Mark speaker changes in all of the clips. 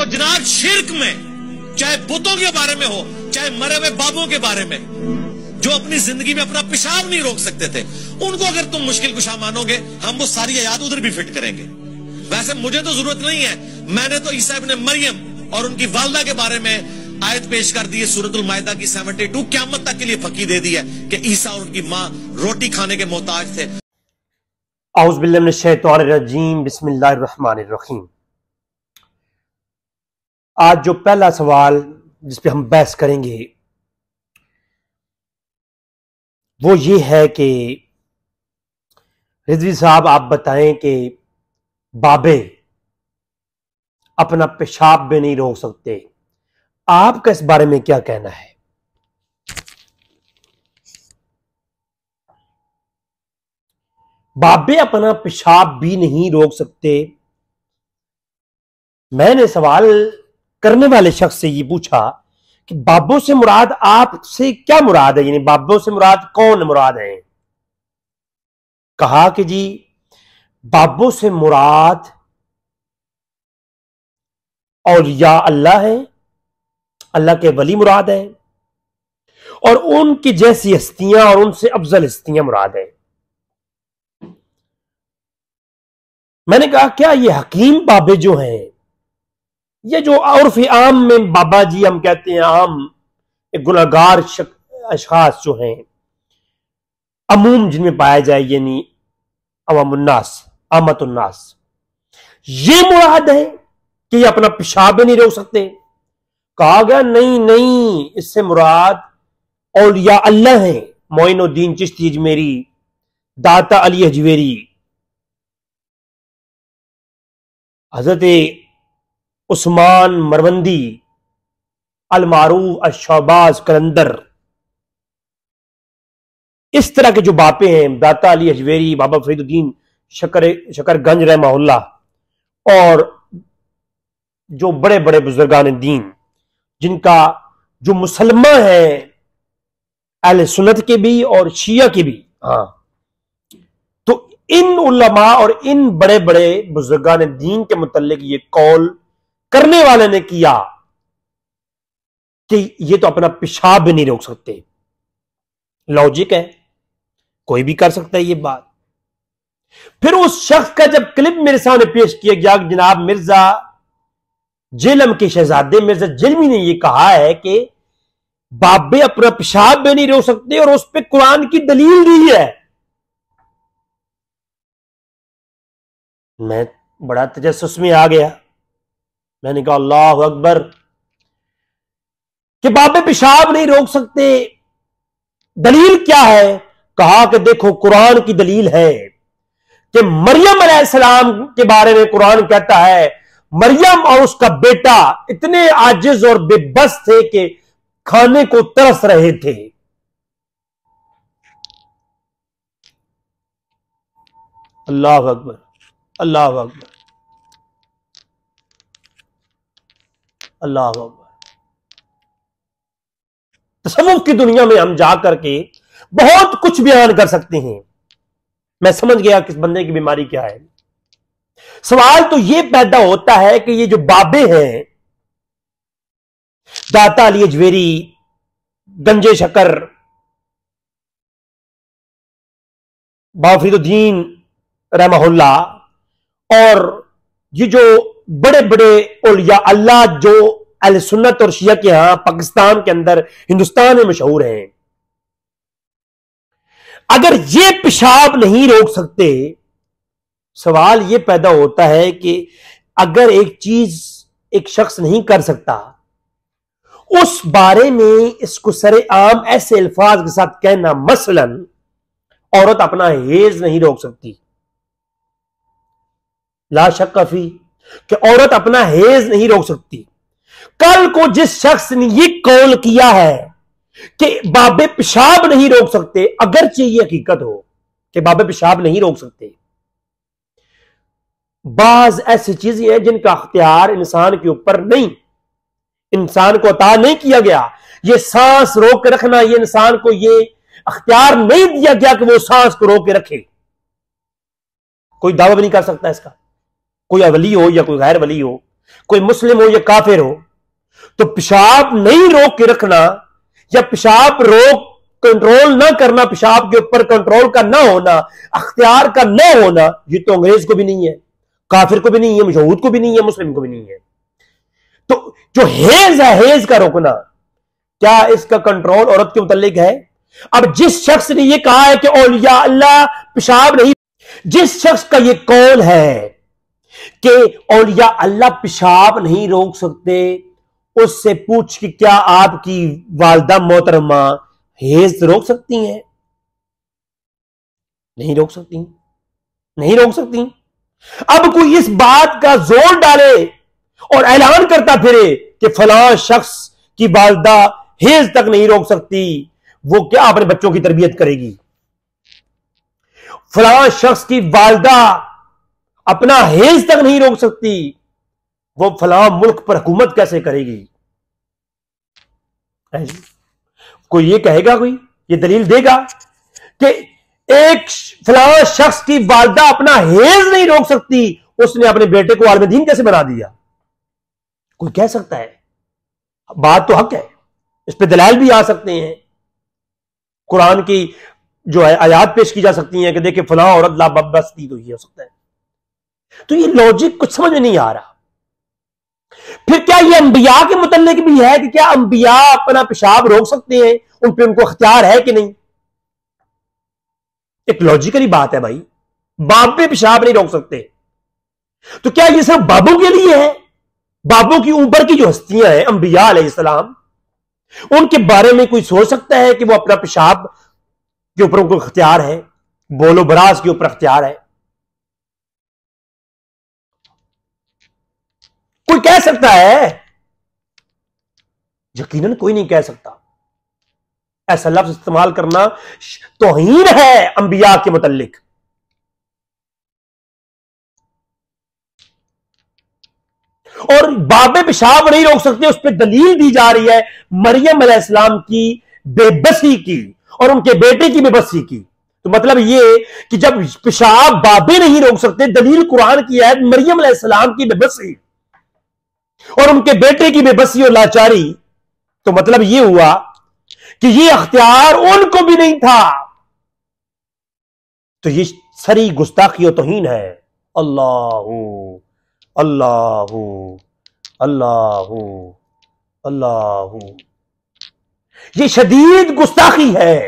Speaker 1: तो जनाब शिर्क में, चाहे बुतों के बारे में हो, चाहे मरे हुए बाबों के बारे में, जो अपनी जिंदगी में अपना पेशाब नहीं रोक सकते थे, उनको अगर तुम मुश्किल कुशा मानोगे, हम वो सारी आयात उधर भी फिट करेंगे। वैसे मुझे तो जरूरत नहीं है, मैंने तो ईसा इब्ने मरियम और उनकी वालदा के बारे में आयत पेश कर दी है सूरतुल माइदा की 72, क़यामत तक के लिए पक्की दे दी है कि ईसा और उनकी मां रोटी खाने के मोहताज थे।
Speaker 2: औज़ु बिल्लाहि मिनश शैतानिर रजीम, बिस्मिल्लाहिर रहमानिर रहीम। आज जो पहला सवाल जिस पे हम बहस करेंगे वो ये है कि रिजवी साहब, आप बताएं कि बाबे अपना पेशाब भी नहीं रोक सकते, आपका इस बारे में क्या कहना है? बाबे अपना पेशाब भी नहीं रोक सकते। मैंने सवाल करने वाले शख्स से ये पूछा कि बाबों से मुराद आपसे क्या मुराद है, यानी बाबों से मुराद कौन मुराद है? कहा कि जी बाबों से मुराद औलिया अल्लाह है, अल्लाह के वली मुराद है, और उनकी जैसी हस्तियां और उनसे अफजल हस्तियां मुराद है। मैंने कहा क्या ये हकीम बाबे जो हैं, ये जो उर्फ आम में बाबा जी हम कहते हैं, आम गुनहगार अशखास जो हैं, अमूम जिनमें पाया जाए, यानी अवामुन्नास, आमतुन्नास, ये मुराद है कि ये अपना पेशाब भी नहीं रोक सकते? कहा गया नहीं नहीं, इससे मुराद औलिया अल्लाह हैं, मोइनुद्दीन चिश्ती अजमेरी, दाता अली हजवेरी, हजरत उस्मान मरवंदी, अल मारूफ अशहबाज कलंदर, इस तरह के जो बापे हैं, दाता अली हजवेरी, बाबा फरीदुद्दीन शकरगंज रहमहुल्लाह, और जो बड़े बड़े बुजुर्गान दीन जिनका जो मुसलमान है अहले सुन्नत के भी और शिया के भी, हाँ, तो इन उलमा और इन बड़े बड़े बुजुर्गान दीन के मुतल्लिक ये कौल करने वाले ने किया कि ये तो अपना पेशाब भी नहीं रोक सकते। लॉजिक है, कोई भी कर सकता है ये बात। फिर उस शख्स का जब क्लिप मेरे सामने पेश किया गया कि जनाब मिर्जा जेलम के शहजादे मिर्जा जेलमी ने यह कहा है कि बाबे अपना पेशाब भी नहीं रोक सकते और उस पर कुरान की दलील दी है, मैं बड़ा तजस्सुस में आ गया। मैंने कहा अल्लाह अकबर, कि बाबे पेशाब नहीं रोक सकते, दलील क्या है? कहा कि देखो कुरान की दलील है कि मरियम अलैहिस्सलाम के बारे में कुरान कहता है मरियम और उसका बेटा इतने आजिज और बेबस थे कि खाने को तरस रहे थे। अल्लाह अकबर, अल्लाह अकबर, अल्लाह अकबर। तसव्वुफ की दुनिया में हम जा करके बहुत कुछ बयान कर सकते हैं। मैं समझ गया किस बंदे की बीमारी क्या है। सवाल तो यह पैदा होता है कि ये जो बाबे हैं, दाता अली अजवेरी, गंजे शकर, बाबा फरीदुद्दीन रहमहुल्लाह, और ये जो बड़े बड़े औलिया अल्लाह जो अहले सुन्नत और शिया के यहां पाकिस्तान के अंदर, हिंदुस्तान में मशहूर हैं, अगर ये पेशाब नहीं रोक सकते, सवाल यह पैदा होता है कि अगर एक चीज एक शख्स नहीं कर सकता, उस बारे में इसको सरेआम ऐसे अल्फाज के साथ कहना, मसलन औरत अपना हेज नहीं रोक सकती, ला शक फी कि औरत अपना हेज नहीं रोक सकती। कल को जिस शख्स ने यह कौल किया है कि बाबे पेशाब नहीं रोक सकते, अगरचे ये हकीकत हो कि बाबे पेशाब नहीं रोक सकते, बाज ऐसी चीजें हैं जिनका अख्तियार इंसान के ऊपर नहीं, इंसान को अता नहीं किया गया। ये सांस रोक के रखना, ये इंसान को ये अख्तियार नहीं दिया गया कि वो सांस को रोक के रखे। कोई दावा भी नहीं कर सकता इसका, कोई वली हो या कोई गैर वली हो, कोई मुस्लिम हो या काफिर हो, तो पेशाब नहीं रोक के रखना या पेशाब रोक कंट्रोल ना करना, पेशाब के ऊपर कंट्रोल का ना होना, अख्तियार का ना होना, ये तो अंग्रेज को भी नहीं है, काफिर को भी नहीं है, यहूद को भी नहीं है, मुस्लिम को भी नहीं है। तो जो हेज है, हेज का रोकना, क्या इसका कंट्रोल औरत के मुतालिक है? अब जिस शख्स ने यह कहा है कि औलिया अल्लाह पेशाब नहीं, जिस शख्स का यह कौल है कि औलिया अल्लाह पेशाब नहीं रोक सकते, उससे पूछ कि क्या आपकी वालदा मोहतरमा हेज रोक सकती हैं? नहीं रोक सकती, नहीं रोक सकती। अब कोई इस बात का जोर डाले और ऐलान करता फिरे कि फलां शख्स की वालदा हेज तक नहीं रोक सकती, वो क्या अपने बच्चों की तरबियत करेगी? फलां शख्स की वालदा अपना हेज तक नहीं रोक सकती, वो फलां मुल्क पर हुकूमत कैसे करेगी? कोई ये कहेगा, कोई ये दलील देगा कि एक फलां शख्स की वालदा अपना हेज नहीं रोक सकती, उसने अपने बेटे को आलिम दीन कैसे बना दिया? कोई कह सकता है? बात तो हक है, इस पे दलाल भी आ सकते हैं, कुरान की जो है आयात पेश की जा सकती हैं कि देखिए फलां औरत लाबस थी तो ये हो सकता है। तो ये लॉजिक कुछ समझ में नहीं आ रहा। फिर क्या ये अंबिया के मुतल्लिक भी है कि क्या अंबिया अपना पेशाब रोक सकते हैं? उन पे उनको अख्तियार है कि नहीं? एक लॉजिकली बात है भाई, बाप पे पेशाब नहीं रोक सकते, तो क्या ये सिर्फ बाबों के लिए है? बाबों की ऊपर की जो हस्तियां हैं अंबिया अलैहिस्सलाम, उनके बारे में कोई सोच सकता है कि वो अपना पेशाब के ऊपर उनको अख्तियार है, बोलो बराज के ऊपर अख्तियार है? कोई कह सकता है? यकीनन कोई नहीं कह सकता। ऐसा लफ्ज इस्तेमाल करना तौहीन है अंबिया के मुतल्लिक। और बाबे पेशाब नहीं रोक सकते, उस पर दलील दी जा रही है मरियम अलैहिस्सलाम की बेबसी की और उनके बेटे की बेबसी की। तो मतलब ये कि जब पेशाब बाबे नहीं रोक सकते, दलील कुरान की है मरियम अलैहिस्सलाम की बेबसी और उनके बेटे की बेबसी और लाचारी, तो मतलब ये हुआ कि ये अख्तियार उनको भी नहीं था। तो ये सरी गुस्ताखी और तौहीन है। अल्लाहू अल्लाहू अल्लाहू अल्लाहू, ये शदीद गुस्ताखी है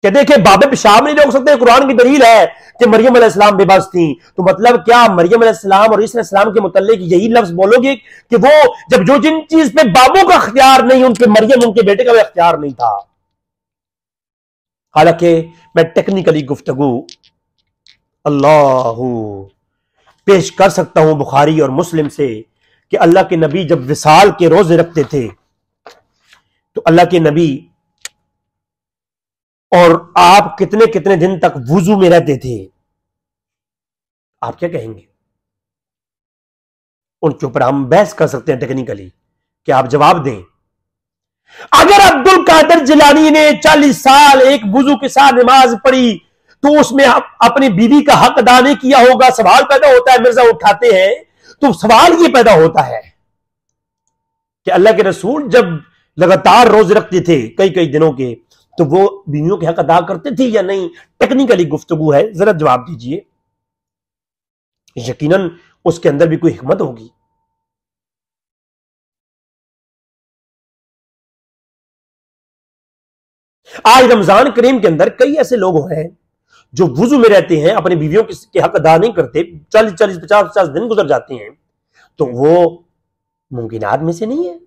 Speaker 2: कि देखिए बाबे पेशाब नहीं रोक सकते, कुरान की दलील है कि मरियम अलैहिस्सलाम बेबस थी। तो मतलब क्या मरियम अलैहिस्सलाम और ईसा अलैहिस्सलाम के मुतल्लिक यही लफ्ज बोलोगे कि वो जब जो जिन चीज पे बाबों का अख्तियार नहीं, उन पे मरियम उनके बेटे का भी अख्तियार नहीं था? हालांकि मैं टेक्निकली गुफ्तगू अल्लाहू पेश कर सकता हूं बुखारी और मुस्लिम से कि अल्लाह के नबी जब विसाल के रोजे रखते थे तो अल्लाह के नबी और आप कितने कितने दिन तक वुजू में रहते थे? आप क्या कहेंगे? उनके ऊपर हम बहस कर सकते हैं टेक्निकली कि आप जवाब दें। अगर अब्दुल कादिर जिलानी ने 40 साल एक वुजू के साथ नमाज पढ़ी तो उसमें अपनी बीवी का हक अदा नहीं किया होगा। सवाल पैदा होता है, मिर्जा उठाते हैं तो सवाल यह पैदा होता है कि अल्लाह के रसूल जब लगातार रोज रखते थे कई कई दिनों के, तो वो बीवियों के हक अदा करते थे या नहीं? टेक्निकली गुफ्तगू है, जरा जवाब दीजिए। यकीनन उसके अंदर भी कोई हिकमत होगी। आज रमजान करीम के अंदर कई ऐसे लोग हैं जो वुजू में रहते हैं, अपनी बीवियों के हक अदा नहीं करते, 40-40, 50-50 दिन गुजर जाते हैं, तो वो मुमकिनात में से नहीं है।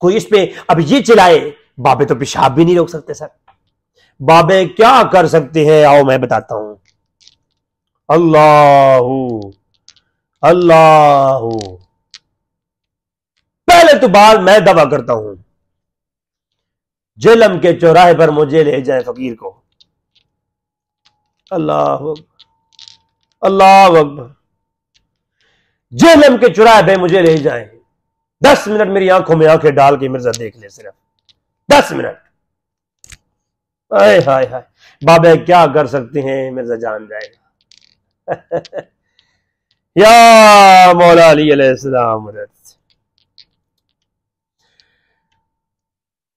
Speaker 2: कोई इस पे अब ये चिल्लाए बाबे तो पेशाब भी नहीं रोक सकते। सर बाबे क्या कर सकते हैं? आओ मैं बताता हूं। अल्लाहू अल्लाहू, पहले तो बात मैं दावा करता हूं, जेलम के चौराहे पर मुझे ले जाए फकीर को। अल्लाह अल्लाह अकबर, जेलम के चौराहे पे मुझे ले जाए, 10 मिनट मेरी आंखों में आंखें डाल के मिर्जा देख ले, सिर्फ 10 मिनट। हाय हाय हाय, बाबे क्या कर सकते हैं? मिर्जा जान जाएगा। या मौला अली अलैहिस्सलाम।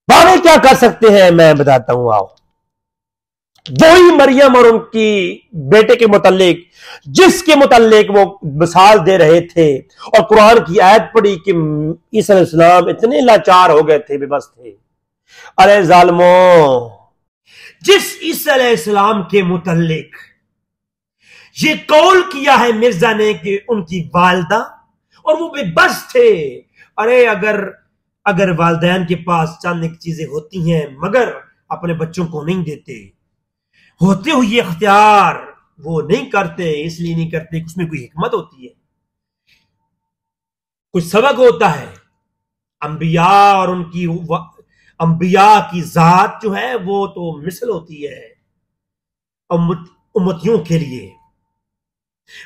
Speaker 2: बाबे क्या कर सकते हैं मैं बताता हूं, आओ। वही मरियम और उनकी बेटे के मुतल्लिक, जिसके मुतल्लिक वो मिसाल दे रहे थे और कुरान की आयत पढ़ी कि ईसा अलैहिस्सलाम इतने लाचार हो गए थे, बेबस थे। अरे जालिमों, जिस ईसा अलैहिस्सलाम के मुतल्लिक ये कौल किया है मिर्जा ने कि उनकी वालदा, और वो बेबस थे। अरे अगर वालदैन के पास चंद एक चीजें होती हैं मगर अपने बच्चों को नहीं देते, होते हुए इख्तियार वो नहीं करते, इसलिए नहीं करते कि उसमें कोई हिकमत होती है, कुछ सबक होता है। अंबिया और उनकी अंबिया की जात जो है वो तो मिसल होती है उम्मतियों के लिए।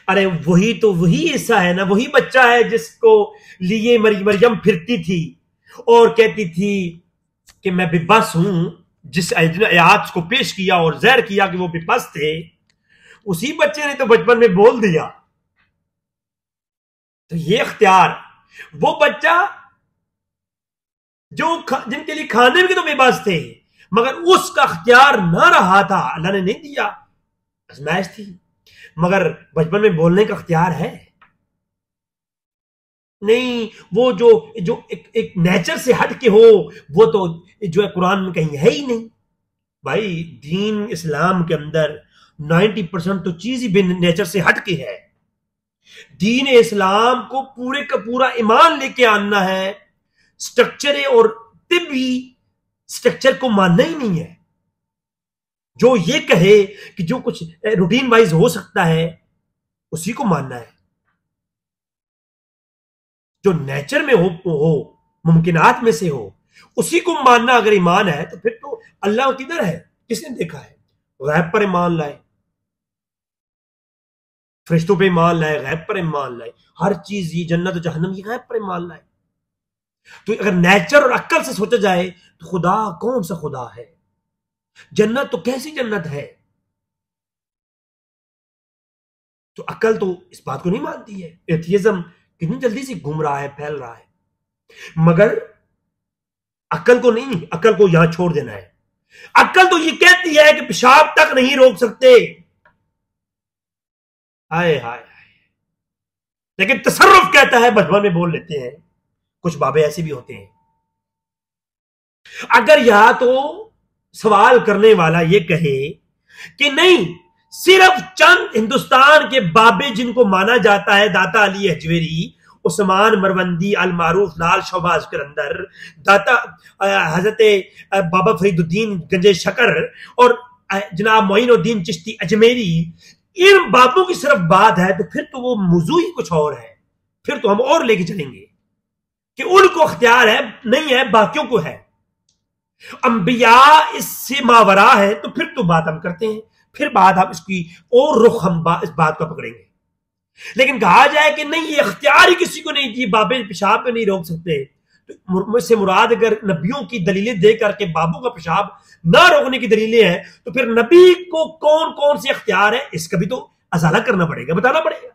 Speaker 2: अरे वही ऐसा है ना, वही बच्चा है जिसको लिए मरियम फिरती थी और कहती थी कि मैं बेबस हूं, जिस आयत को पेश किया और ज़हर किया कि वो बेबस थे, उसी बच्चे ने तो बचपन में बोल दिया। तो ये इख्तियार, वो बच्चा जिनके लिए खाने में तो बेबस थे मगर उसका इख्तियार ना रहा था, अल्लाह ने नहीं दिया, आजमाइश थी, मगर बचपन में बोलने का इख्तियार है नहीं। वो जो एक नेचर से हट के हो, वो तो जो है कुरान में कहीं है ही नहीं। भाई दीन इस्लाम के अंदर 90% तो चीज ही नेचर से हट के है। दीन इस्लाम को पूरे का पूरा ईमान लेके आना है, स्ट्रक्चर और तिब्बी स्ट्रक्चर को मानना ही नहीं है। जो ये कहे कि जो कुछ रूटीन वाइज हो सकता है उसी को मानना है, जो नेचर में हो मुमकिनात में से हो उसी को मानना। अगर ईमान है तो फिर तो अल्लाह किधर है, किसने देखा है? गैब पर ईमान लाए, फरिश्तों पे ईमान लाए, गैब पर ईमान लाए, हर चीज ये जन्नत और जहन्नम ये गैब पर ईमान लाए। तो अगर नेचर और अक्ल से सोचा जाए तो खुदा कौन सा खुदा है? जन्नत तो कैसी जन्नत है? तो अक्ल तो इस बात को नहीं मानती है। एथियज्म कितनी जल्दी से घूम रहा है, फैल रहा है, मगर अक्ल को नहीं, अक्ल को यहां छोड़ देना है। अक्ल तो ये कहती है कि पेशाब तक नहीं रोक सकते। हाय हाय हाय, लेकिन तसर्रुफ कहता है बचपन में बोल लेते हैं। कुछ बाबे ऐसे भी होते हैं। अगर यहां तो सवाल करने वाला ये कहे कि नहीं, सिर्फ चंद हिंदुस्तान के बाबे जिनको माना जाता है, दाता अली हजवेरी, उस्मान मरवंदी, अल मारूफ लाल शहबाज के अंदर, दाता हजरत बाबा फरीदुद्दीन गंजे शकर और जनाब मोइनुद्दीन चिश्ती अजमेरी, इन बाबों की सिर्फ बात है तो फिर तो वो मौजू ही कुछ और है। फिर तो हम और लेके चलेंगे कि उनको इख्तियार है, नहीं है, बाकियों को है। अंबिया इससे मावरा है तो फिर तो बात हम करते हैं, फिर बात हम इसकी और रुख हम इस बात को पकड़ेंगे। लेकिन कहा जाए कि नहीं, ये इख्तियार ही किसी को नहीं, बाबे पेशाब में नहीं रोक सकते, तो मुझसे मुराद अगर नबियों की दलीलें दे करके बाबू का पेशाब ना रोकने की दलीलें हैं तो फिर नबी को कौन कौन से इख्तियार है इसका भी तो अजाला करना पड़ेगा, बताना पड़ेगा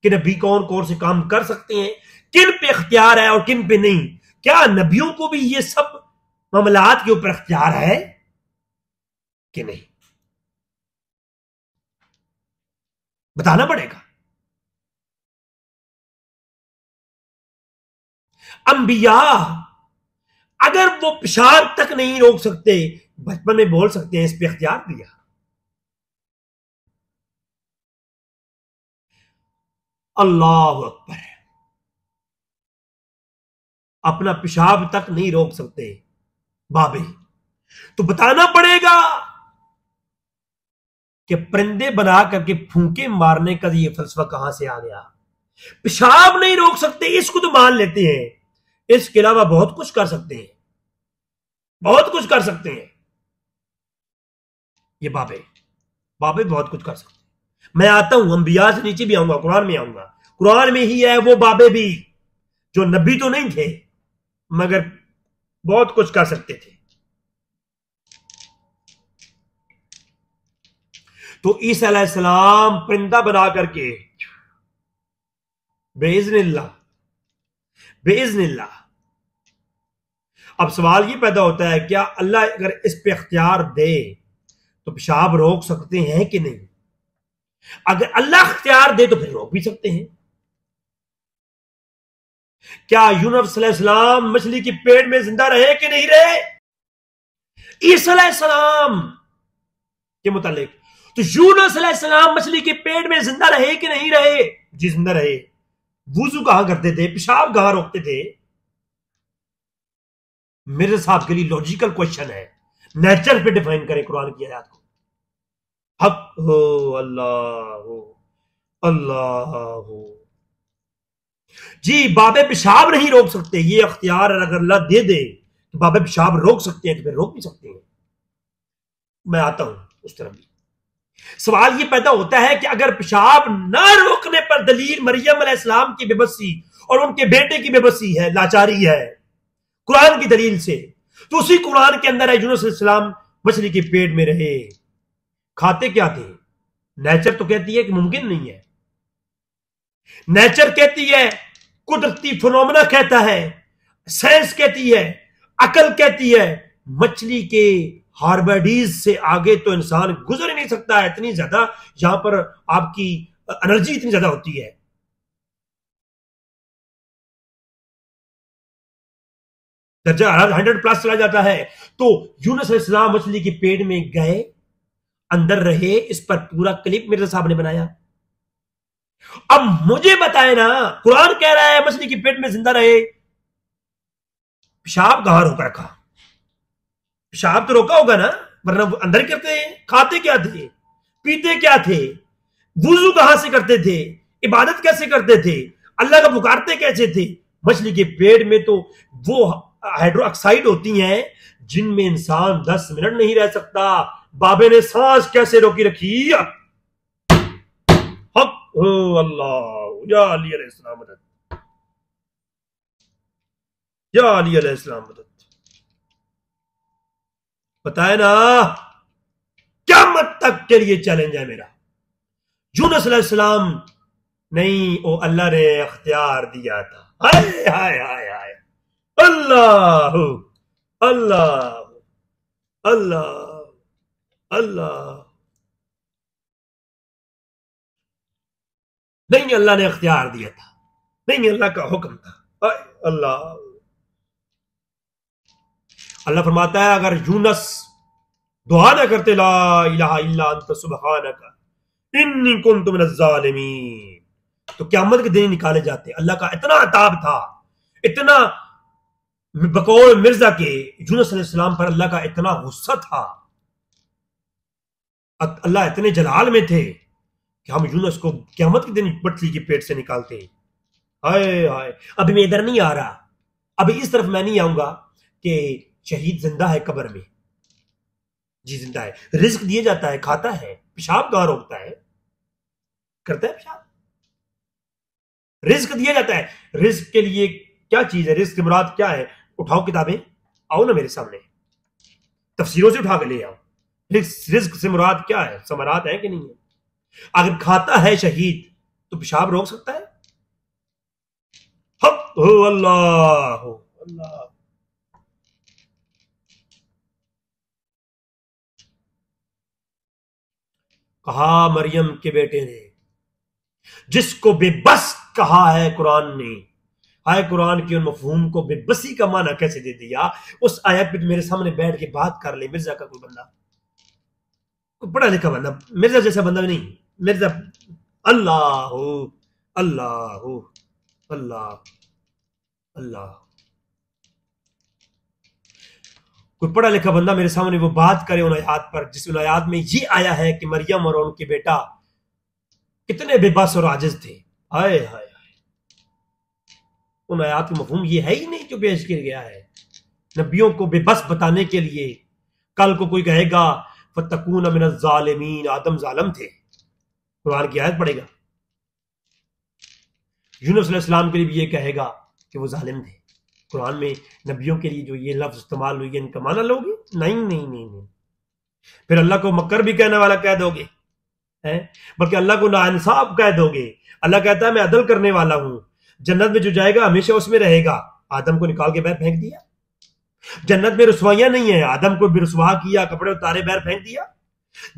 Speaker 2: कि नबी कौन कौन से काम कर सकते हैं, किन पे इख्तियार है और किन पे नहीं। क्या नबियों को भी ये सब मामलात के ऊपर इख्तियार है कि नहीं, बताना पड़ेगा। अंबिया अगर वो पेशाब तक नहीं रोक सकते, बचपन में बोल सकते हैं, इस पे इख्तियार दिया। अल्लाह अकबर, अपना पेशाब तक नहीं रोक सकते बाबे, तो बताना पड़ेगा कि परिंदे बना करके फूंके मारने का ये फलसफा कहां से आ गया। पेशाब नहीं रोक सकते इसको तो मान लेते हैं, इसके अलावा बहुत कुछ कर सकते हैं, बहुत कुछ कर सकते हैं। ये बाबे बहुत कुछ कर सकते हैं। मैं आता हूं, अंबिया से नीचे भी आऊंगा, कुरान में आऊंगा। कुरान में ही है वो बाबे भी जो नबी तो नहीं थे मगर बहुत कुछ कर सकते थे। तो ईसा अलैहिस्सलाम परिंदा बना करके बेइज़्निल्लाह बेइज़्निल्लाह। अब सवाल ये पैदा होता है, क्या अल्लाह अगर इस पे इख्तियार दे तो पेशाब रोक सकते हैं कि नहीं? अगर अल्लाह इख्तियार दे तो फिर रोक भी सकते हैं। क्या यूनुस अलैहिस्सलाम मछली के पेट में जिंदा रहे कि नहीं रहे? ईसा अलैहिस्सलाम के मुतालिक तो यूनुस अलैहिस्सलाम मछली के पेट में जिंदा रहे कि नहीं रहे? जी जिंदा रहे। वुजू कहां करते थे, पेशाब कहां रोकते थे? मेरे साहब के लिए लॉजिकल क्वेश्चन है, नेचर पे डिफाइन करें कुरान की आयत को। हक हो अल्लाह हो अल्लाह हो। जी बाबे पेशाब नहीं रोक सकते, ये अख्तियार अगर अल्लाह दे दे तो बाबे पेशाब रोक सकते हैं, तो फिर रोक भी सकते हैं। मैं आता हूं उस तरफ भी। सवाल ये पैदा होता है कि अगर पेशाब ना रोकने पर दलील मरियम अलैहिस्सलाम की बेबसी और उनके बेटे की बेबसी है, लाचारी है कुरान की दलील से, तो उसी कुरान के अंदर है यूनुस अलैहिस्सलाम मछली के पेट में रहे। खाते क्या थे? नेचर तो कहती है कि मुमकिन नहीं है, नेचर कहती है, कुदरती फिनोमेना कहता है, साइंस कहती है, अकल कहती है, मछली के हार्बोडीज से आगे तो इंसान गुजर ही नहीं सकता है। इतनी ज्यादा यहां पर आपकी एनर्जी इतनी ज्यादा होती है। दर्जा 100+ चला जाता है। तो यूनुस अलैहिस्सलाम मछली के पेट में गए, अंदर रहे। इस पर पूरा क्लिप मिर्जा साहब ने बनाया। अब मुझे बताए ना, कुरान कह रहा है मछली के पेट में जिंदा रहे, पेशाब कहां रोक रखा? पेशाब तो रोका होगा ना, वरना अंदर ही करते हैं। खाते क्या थे, पीते क्या थे, वुजू कहां से करते थे, इबादत कैसे करते थे, अल्लाह का पुकारते कैसे थे? मछली के पेट में तो वो हाइड्रोक्साइड होती हैं जिनमें इंसान 10 मिनट नहीं रह सकता। बाबे ने सांस कैसे रोकी रखी? हक हो अल्लाह। या अली अलैहिस्सलाम मदद, या अली अलैहिस्सलाम मदद। बताए ना, क़यामत तक के लिए चैलेंज है मेरा। यूनुस अलैहिस्सलाम नहीं, ओ अल्लाह ने इख्तियार दिया था। हाय हाय हाय हाय, अल्लाह अल्लाह अल्लाह अल्लाह। नहीं, अल्लाह ने इख्तियार दिया था, नहीं अल्लाह का हुक्म था। अल्लाह अल्लाह फरमाता है, अगर यूनुस दुआ ना करते ला इलाहा इल्ला अंत सुब्हानका इन्नी कुन्तु मिनज़ ज़ालिमीन, तो क़यामत के दिन निकाले जाते। अल्लाह का इतना अताब था, इतना बकौल मिर्जा के यूनुस अलैहिस्सलाम पर अल्लाह का इतना गुस्सा था, अल्लाह इतने जलाल में थे कि हम यूनुस को क़यामत के दिन मछली के पेट से निकालते। हाय हाय। अभी मैं इधर नहीं आ रहा, अभी इस तरफ मैं नहीं आऊंगा कि शहीद जिंदा है कब्र में। जी जिंदा है, रिस्क दिया जाता है, खाता है, पेशाब कहां रोकता है? करता है पेशाब, रिस्क दिया जाता है। रिस्क के लिए क्या चीज है? रिस्क की मुराद क्या है? उठाओ किताबें, आओ ना मेरे सामने, तफसीरों से उठा के ले आओ। रिस्क से मुराद क्या है? समरात है कि नहीं है? अगर खाता है शहीद तो पेशाब रोक सकता है? हक हो अल्लाह हो अल्लाह। कहा मरियम के बेटे ने, जिसको बेबस कहा है कुरान ने। हाय कुरान के उन मफहूम को बेबसी का माना कैसे दे दिया। उस आयत पे मेरे सामने बैठ के बात कर ले मिर्जा का कोई बंदा, कोई पढ़ा लिखा बंदा, मिर्जा जैसा बंदा नहीं। मिर्जा अल्लाह हो अल्लाह हो अल्लाह अल्लाह। कोई पढ़ा लिखा बंदा मेरे सामने वो बात करे उन आयात पर, जिस उन आयात में ये आया है कि मरियम और उनके बेटा कितने बेबस और आजिज थे। हाय हाय, उन आयात का मफहूम ये है ही नहीं जो पेश किया गया है नबियों को बेबस बताने के लिए। कल को कोई कहेगा फतकून मिनज़ ज़ालिमीन, आदम जालिम थे, कुरान की आयत पढ़ेगा। यूनुस अलैहिस्सलाम के लिए भी ये कहेगा कि वो जालिम थे। कुरान में नबियों के लिए जो ये लफ्ज इस्तेमाल हुई है, इनका माना लोगे? नहीं नहीं नहीं नहीं। फिर अल्लाह को मक्कर भी कहने वाला कह दोगे, है, बल्कि अल्लाह को नाइंसाफ कह दोगे। अल्लाह कहता है मैं अदल करने वाला हूं, जन्नत में जो जाएगा हमेशा उसमें रहेगा। आदम को निकाल के बाहर फेंक दिया। जन्नत में रुसवाइयां नहीं है, आदम को भी रुसवा किया, कपड़े उतारे बाहर फेंक दिया।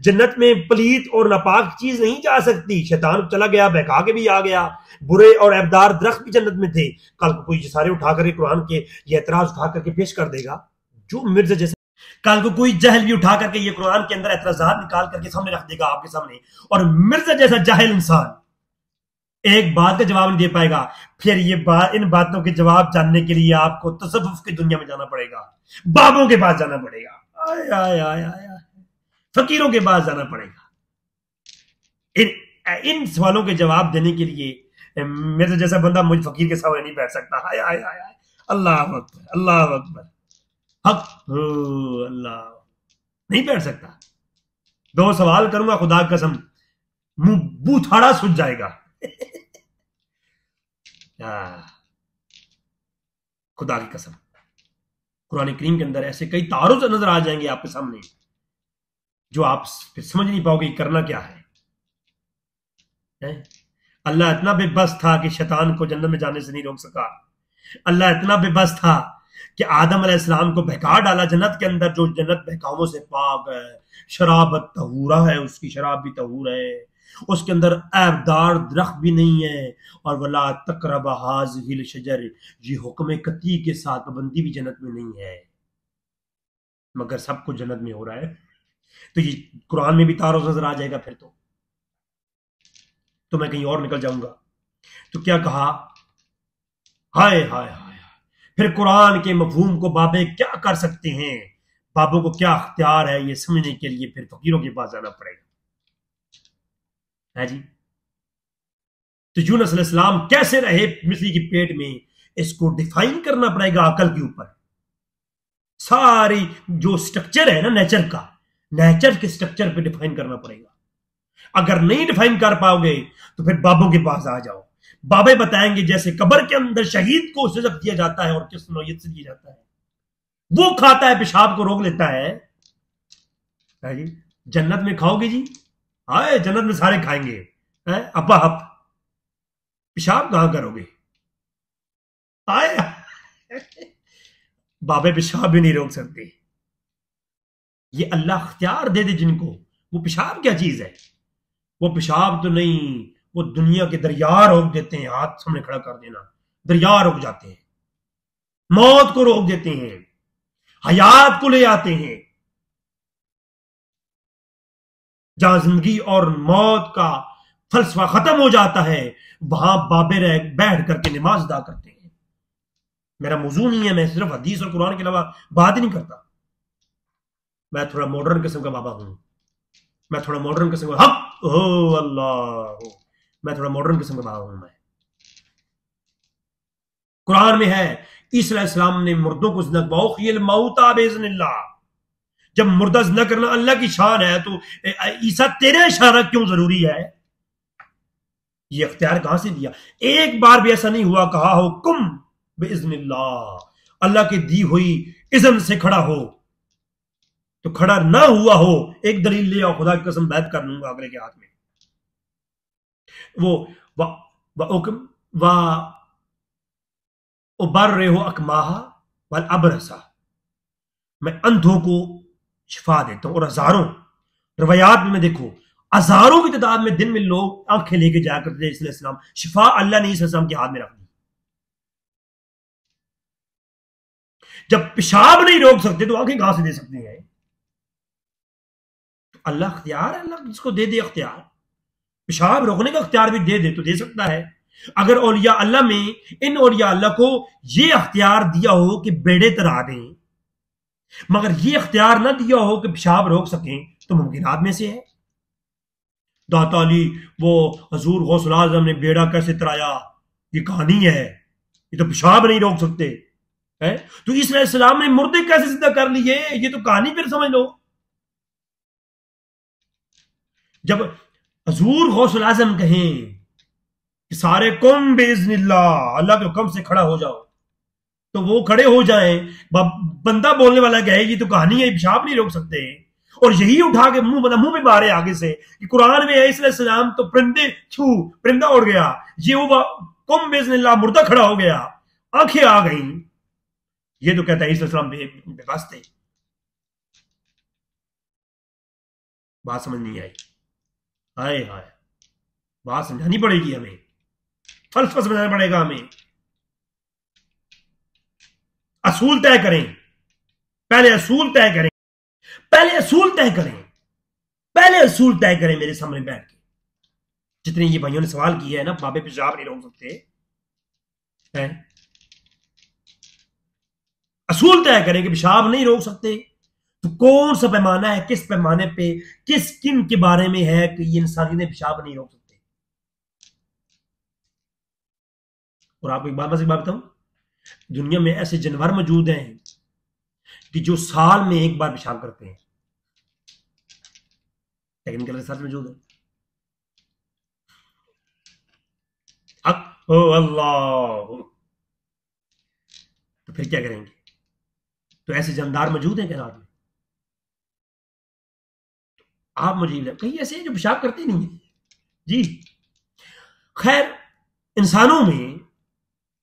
Speaker 2: जन्नत में पलीत और नापाक चीज नहीं जा सकती। शैतान चला गया, बहका के भी आ गया। बुरे और ऐबदार दरख्त भी जन्नत में थे। कल को कोई सारे उठा करके कुरान के ये एतराज उठा करके पेश कर देगा, जो मिर्जा जैसे कल को कोई जहल भी उठा करके ये कुरान के अंदर एतराजात निकाल करके सामने रख देगा आपके सामने, और मिर्जा जैसा जाहिल इंसान एक बात का जवाब नहीं दे पाएगा। फिर ये इन बातों के जवाब जानने के लिए आपको तसव्वुफ की दुनिया में जाना पड़ेगा, बाबों के पास जाना पड़ेगा, आय आय आय आय फकीरों के पास जाना पड़ेगा। इन सवालों के जवाब देने के लिए मेरे जैसा बंदा मुझ फकीर के सामने नहीं बैठ सकता। हाय हाय हाय, अल्लाह अकबर, अल्लाह अकबर, हक अल्लाह, नहीं बैठ सकता। दो सवाल करूंगा, खुदा की कसम मुंह बूथाड़ा सूझ जाएगा। खुदा की कसम, कुरान करीम के अंदर ऐसे कई तारुज़ नजर आ जाएंगे आपके सामने जो आप फिर समझ नहीं पाओगे करना क्या है? अल्लाह इतना बेबस था कि शैतान को जन्नत में जाने से नहीं रोक सका। अल्लाह इतना बेबस था कि आदम अलैहिस्सलाम को बहका डाला जन्नत के अंदर, जो जन्नत बहकावों से पाक है, शराब तहूरा है, उसकी शराब भी तहूर है, उसके अंदर ऐबदार दरख्त भी नहीं है, और वला तकरब हाज़िहिल शजर, ये हुक्म कती के साथ पाबंदी भी जन्नत में नहीं है, मगर सब कुछ जन्नत में हो रहा है। तो ये कुरान में भी तारुज़ नजर आ जाएगा। फिर तो मैं कहीं और निकल जाऊंगा। तो क्या कहा? हाय हाय हाय, फिर कुरान के मफहूम को बाबे क्या कर सकते हैं, बाबों को क्या अख्तियार है, ये समझने के लिए फिर फकीरों के पास जाना पड़ेगा, है जी। तो यूनुस अलैहिस्सलाम कैसे रहे मिस्री के पेट में, इसको डिफाइन करना पड़ेगा अकल के ऊपर। सारी जो स्ट्रक्चर है ना नेचर का, नेचर के स्ट्रक्चर पे डिफाइन करना पड़ेगा। अगर नहीं डिफाइन कर पाओगे तो फिर बाबों के पास आ जाओ। बाबे बताएंगे जैसे कब्र के अंदर शहीद को सजक दिया जाता है और किस नौयत से दिया जाता है। वो खाता है, पेशाब को रोक लेता है जी। जन्नत में खाओगे जी? आए जन्नत में सारे खाएंगे, अपा हप, पेशाब कहां करोगे? आए बाबे पेशाब भी नहीं रोक सकते। ये अल्लाह अख्तियार दे दे जिनको, वो पेशाब क्या चीज है? वो पेशाब तो नहीं, वो दुनिया के दरिया रोक देते हैं। हाथ सामने खड़ा कर देना, दरिया रोक जाते हैं, मौत को रोक देते हैं, हयात को ले आते हैं। जहां जिंदगी और मौत का फलसफा खत्म हो जाता है, वहां बाबे बैठ करके नमाज अदा करते हैं। मेरा मौजू नहीं है, मैं सिर्फ हदीस और कुरान के अलावा बात ही नहीं करता। मैं थोड़ा मॉडर्न किस्म का बाबा हूं, मैं थोड़ा मॉडर्न किस्म का, हक हो अल्लाह, मैं थोड़ा मॉडर्न किस्म का बाबा हूं। मैं कुरान में है ईसा अलैहिस्सलाम ने मुर्दों को जिंदा किया, मौता बिइज़्निल्लाह। जब मुर्दा जिंदा करना अल्लाह की शान है, तो ईसा तेरा इशारा क्यों जरूरी है? ये अख्तियार कहां से दिया? एक बार भी ऐसा नहीं हुआ कहा हो कुम बिइज़्निल्लाह, अल्लाह की दी हुई इज़्न से खड़ा हो, तो खड़ा ना हुआ हो। एक दलील ले आओ, खुदा की कसम बैत कर लूंगा अगले के हाथ में। वो उबर रहे हो अकमाहा वल अबरसा, मैं अंधों को शिफा देता हूं। और हजारों रवायात में देखो, हजारों की तादाद में दिन में लोग आंखें लेके जाया करते थे। इस्लाम शिफा अल्लाह ने इस्लाम के हाथ में रख दी। जब पेशाब नहीं रोक सकते तो आंखें कहां से दे सकते हैं? अल्लाह अख्तियार है, अल्लाह जिसको दे दे अख्तियार, पेशाब रोकने का अख्तियार भी दे दे तो दे सकता है। अगर औलिया अल्लाह में इन औलिया अल्लाह को ये अख्तियार दिया हो कि बेड़े तरा दें, मगर ये अख्तियार ना दिया हो कि पेशाब रोक सकें, तो मुमकिनात में से है। दाता अली वो हजूर गौसुल आज़म ने बेड़ा कैसे तराया, ये कहानी है, ये तो पेशाब नहीं रोक सकते है। तो इस्लाम ने मुर्दे कैसे जिंदा कर लिए, ये तो कहानी फिर समझ लो। जब हजूर गौसुल आज़म कहें कि सारे कुम बिइज़्निल्लाह, अल्लाह के हुक्म से खड़ा हो जाओ, तो वो खड़े हो जाएं। बंदा बोलने वाला कहे ये तो कहानी है, पेशाब नहीं रोक सकते, और यही उठा के मुंह पे मारे आगे से कि कुरान में है इस्लाम तो परिंदा उड़ गया, ये वो कुम बिस्मिल्लाह मुर्दा खड़ा हो गया, आंखें आ गई। ये तो कहता है इस्लाम बेबस थे। बात समझ नहीं आई। हाय हाय, बात समझानी पड़ेगी हमें, फलसफा समझाना पड़ेगा हमें। असूल तय करें, पहले असूल तय करें, पहले असूल तय करें, पहले असूल तय करें मेरे सामने बैठ के। जितने ये भाइयों ने सवाल किया है ना, बाबे पेशाब नहीं रोक सकते हैं, असूल तय करें कि पेशाब नहीं रोक सकते, तो कौन सा पैमाना है, किस पैमाने पे, किस किन के बारे में है कि ये इंसानी ने पेशाब नहीं रोक सकते। और आपको एक बात बताऊं, दुनिया में ऐसे जानवर मौजूद हैं कि जो साल में एक बार पेशाब करते हैं। टेक्निकल रिसर्च मौजूद है। ओ अल्लाह, तो फिर क्या करेंगे? तो ऐसे जानदार मौजूद हैं कायनात में। आप मुझे कहीं ऐसे जो पेशाब करते नहीं है जी। खैर, इंसानों में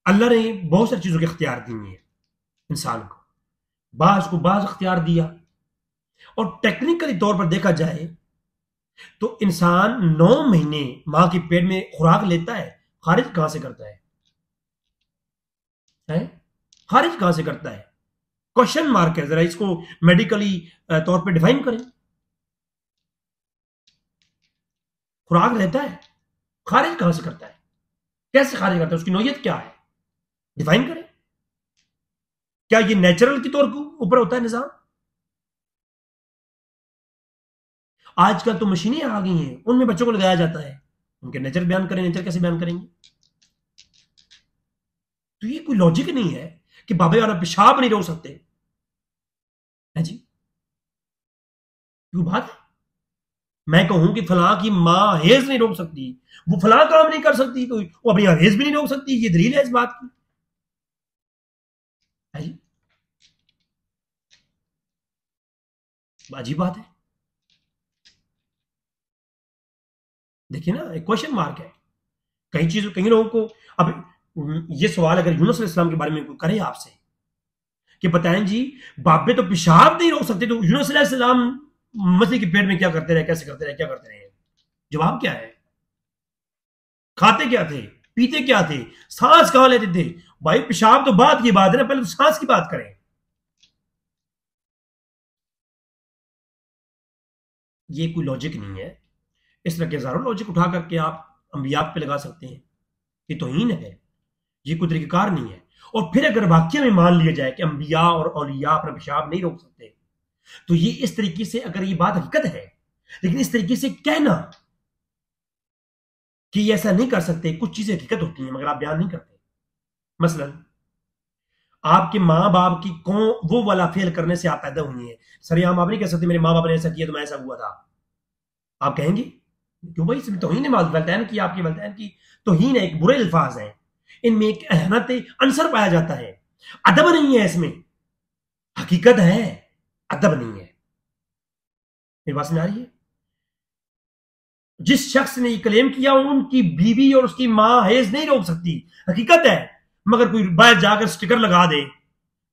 Speaker 2: अल्लाह ने बहुत सारी चीजों के इख्तियार दिए हैं इंसान को, बाज को बाज इख्तियार दिया। और टेक्निकली तौर पर देखा जाए तो इंसान 9 महीने मां के पेट में खुराक लेता है, खारिज कहां से करता है? खारिज कहां से करता है? क्वेश्चन मार्क है, जरा इसको मेडिकली तौर पर डिफाइन करें। खुराक लेता है, खारिज कहां से करता है? कैसे खारिज करता है? उसकी नौयत क्या है? डिफाइन करें। क्या ये नेचुरल के तौर के ऊपर होता है निजाम? आजकल तो मशीनें आ गई हैं, उनमें बच्चों को लगाया जाता है, उनके नेचर बयान करें। नेचर कैसे बयान करेंगे? तो ये कोई लॉजिक नहीं है कि बाबा यार पेशाब नहीं रोक सकते है जी। क्यों बात है? मैं कहूं कि फलां की मां हेज नहीं रोक सकती, वो फलां काम नहीं कर सकती, तो वो अपनी हेज भी नहीं रोक सकती। ये दलील है इस बात की है जी। अजीब बात है। देखिए ना, एक क्वेश्चन मार्क है कई लोगों को। अब ये सवाल अगर यूनुस अलैहिस्सलाम के बारे में कोई करे आपसे कि बताएं जी, बाबे तो पेशाब नहीं रोक सकते, तो यूनुस अलैहिस्सलाम मछली के पेट में क्या करते रहे, कैसे करते रहे, क्या करते रहे? जवाब क्या है? खाते क्या थे, पीते क्या थे, सांस कहां लेते थे? भाई पेशाब तो बात की बात है ना, पहले तो सांस की बात करें। ये कोई लॉजिक नहीं है। इस तरह के हजारों लॉजिक उठा करके आप अंबिया पे लगा सकते हैं, ये तौहीन है, ये कोई तरीकेकार नहीं है। और फिर अगर वाकई में मान लिया जाए कि अंबिया और औलिया अपना पेशाब नहीं रोक सकते, तो ये इस तरीके से, अगर ये बात हकीकत है, लेकिन इस तरीके से कहना कि ऐसा नहीं कर सकते, कुछ चीजें हकीकत होती हैं मगर आप बयान नहीं करते। मसलन आपके मां बाप की कौन वो वाला फेल करने से आप पैदा हुए हैं, सरेआम आप नहीं कह सकते मेरे मां बाप ने ऐसा किया तो मैं ऐसा हुआ था। आप कहेंगे क्यों भाई? इसमें तौहीन है, वलदैन की, आपकी वलदैन की तौहीन है, एक बुरे अल्फाज हैं, इनमें एक अहनत अंसर पाया जाता है। अदब नहीं है इसमें, हकीकत है, अदब नहीं है। मेरी बात समझ आ रही है? जिस शख्स ने ये क्लेम किया उनकी बीवी और उसकी मां हेज नहीं रोक सकती, हकीकत है। मगर कोई बाहर जाकर स्टिकर लगा दे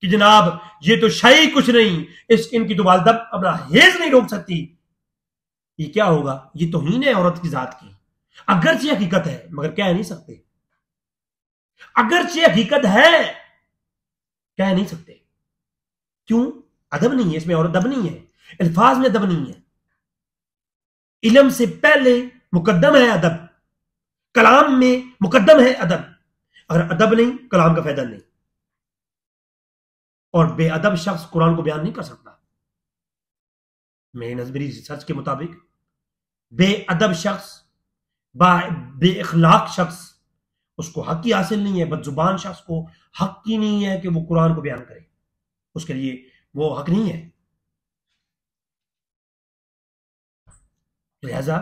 Speaker 2: कि जनाब ये तो शाही कुछ नहीं, इनकी तो वालदा अपना हेज नहीं रोक सकती, ये क्या होगा? ये तौहीन है औरत की जात की। अगरचे हकीकत है मगर कह नहीं सकते, अगरचे हकीकत है कह नहीं सकते। क्यों? अदब नहीं है इसमें, और अदब नहीं है, अल्फाज में अदब नहीं है। इल्म से पहले मुकद्दम है अदब, कलाम में मुकद्दम है अदब। अगर अदब नहीं, कलाम का फायदा नहीं। और बेअदब शख्स कुरान को बयान नहीं कर सकता। मेरी नजरी रिसर्च के मुताबिक बेअदब शख्स, बेअखलाक शख्स, उसको हक ही हासिल नहीं है। बदजुबान शख्स को हक ही नहीं है कि वो कुरान को बयान करे, उसके लिए वो हक नहीं है। लिहाजा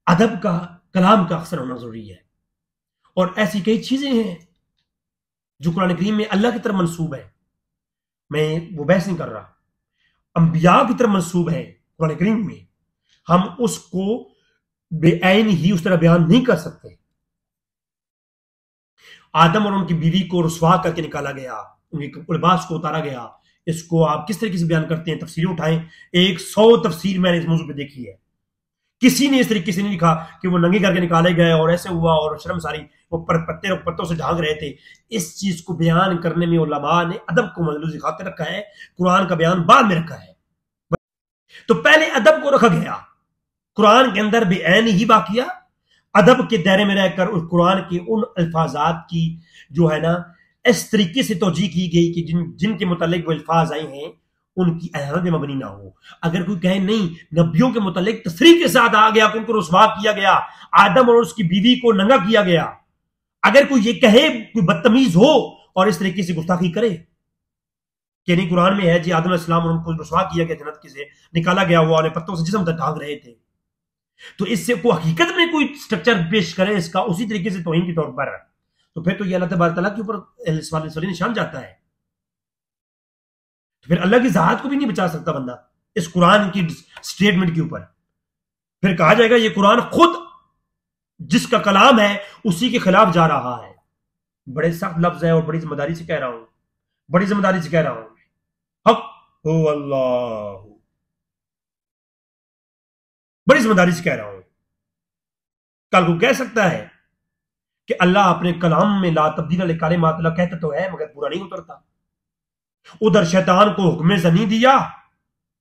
Speaker 2: अदब का, कलाम का अक्सर होना जरूरी है। और ऐसी कई चीजें हैं जो कुरान करीम में अल्लाह की तरफ मंसूब है, मैं वो बहस नहीं कर रहा, अंबिया की तरफ मंसूब है, कुरान करीम में, हम उसको बेऐन ही उस तरह बयान नहीं कर सकते। आदम और उनकी बीवी को रुसवा करके निकाला गया, उनके लिबास को उतारा गया, इसको आप किस तरीके से बयान करते हैं? तफसीरें उठाएं, 100 तफसीर मैंने इस मौजूद पे देखी है। किसी ने इस तरीके से नहीं लिखा कि वो नंगे करके निकाले गए और ऐसे हुआ और शर्मसारी वो पत्तों से ढांक रहे थे। इस चीज को बयान करने में उलमा ने अदब को मजलूज खातिर रखा है, कुरान का बयान बाद में रखा है। तो पहले अदब को रखा गया, कुरान के अंदर बेऐन ही वाकिया अदब के दायरे में रहकर उस कुरान के उन अल्फाजात की जो है ना इस तरीके से तौजीह की गई कि जिनके मुतालिक वो अल्फाज आए हैं उनकी अहमद में मबनी ना हो। अगर कोई कहे नहीं, नबियों के मुतालिक तसरीह के साथ आ गया कि उनको रुसवा किया गया, आदम और उसकी बीवी को नंगा किया गया, अगर कोई ये कहे, कोई बदतमीज हो और इस तरीके से गुस्ताखी करे कि नहीं कुरान में है जी आदम अलैहिस्सलाम उनको रुसवा किया गया, जन्नत से निकाला गया हुआ, पत्तों से जिस्म तक ढांक रहे थे, तो इससे को हकीकत में कोई स्ट्रक्चर पेश करे इसका उसी तरीके से तौहीन के तौर पर, तो फिर तो ये अल्लाह तबारक तआला के ऊपर निशान जाता है। तो फिर अल्लाह की ज़ात को भी नहीं बचा सकता बंदा इस कुरान की स्टेटमेंट के ऊपर। फिर कहा जाएगा ये कुरान खुद जिसका कलाम है उसी के खिलाफ जा रहा है। बड़े सख्त लफ्ज है और बड़ी जिम्मेदारी से कह रहा हूं, बड़ी जिम्मेदारी से कह रहा हूं, हक हो अल्लाह, बड़ी जिम्मेदारी से कह रहा हूं। कल को कह सकता है कि अल्लाह अपने कलाम में ला तब्दील कालिमात कहता तो है मगर पूरा नहीं उतरता। उधर शैतान को हुक्म ज़नी दिया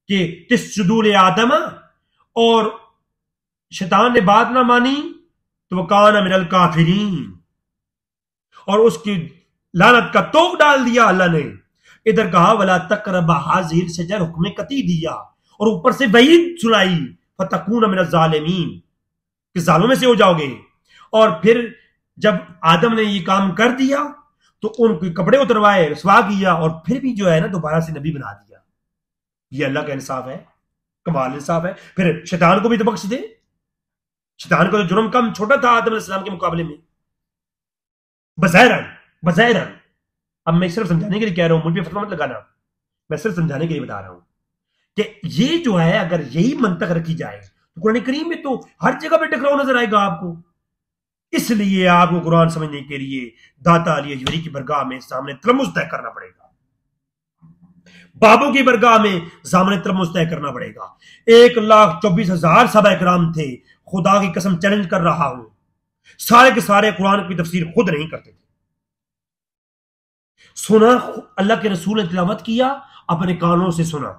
Speaker 2: कि तिस्जुदूल आदम, और शैतान ने बात ना मानी तो वह कान मिनल काफिरीन, और उसकी लानत का तोप डाल दिया अल्लाह ने। इधर कहा वला तक़रबा हाज़िहिल शजर, हुक्म कती दिया और ऊपर से वईद सुनाई फतकून मिनज़ ज़ालिमीन, कि जालिमों में से हो जाओगे। और फिर जब आदम ने ये काम कर दिया तो उनके कपड़े उतरवाए, रुसवा किया और फिर भी जो है ना दोबारा से नबी बना दिया। ये अल्लाह का इंसाफ है, कमाल इंसाफ है। फिर शैतान को भी तो बख्श दे, शैतान को तो जुर्म कम छोटा था आदम अलैहिस्सलाम के मुकाबले में, बज़ाहिरन। अब मैं सिर्फ समझाने के लिए कह रहा हूं, मुझ पे फतवा मत लगाना, मैं सिर्फ समझाने के लिए बता रहा हूं कि ये जो है अगर यही मंतक रखी जाए तो कुरान करीम में तो हर जगह पे टकराव नजर आएगा आपको। इसलिए आपको कुरान समझने के लिए दाता अली अजवरी की बरगाह में सामने तलमुस तय करना पड़ेगा, बाबों की बरगाह में सामने तलमुस तय करना पड़ेगा। 1,24,000 सहाबा इकराम थे, खुदा की कसम चैलेंज कर रहा हूं, सारे के सारे कुरान की तफसीर खुद नहीं करते थे। सुना, अल्लाह के रसूल ने तिलावत किया, अपने कानों से सुना,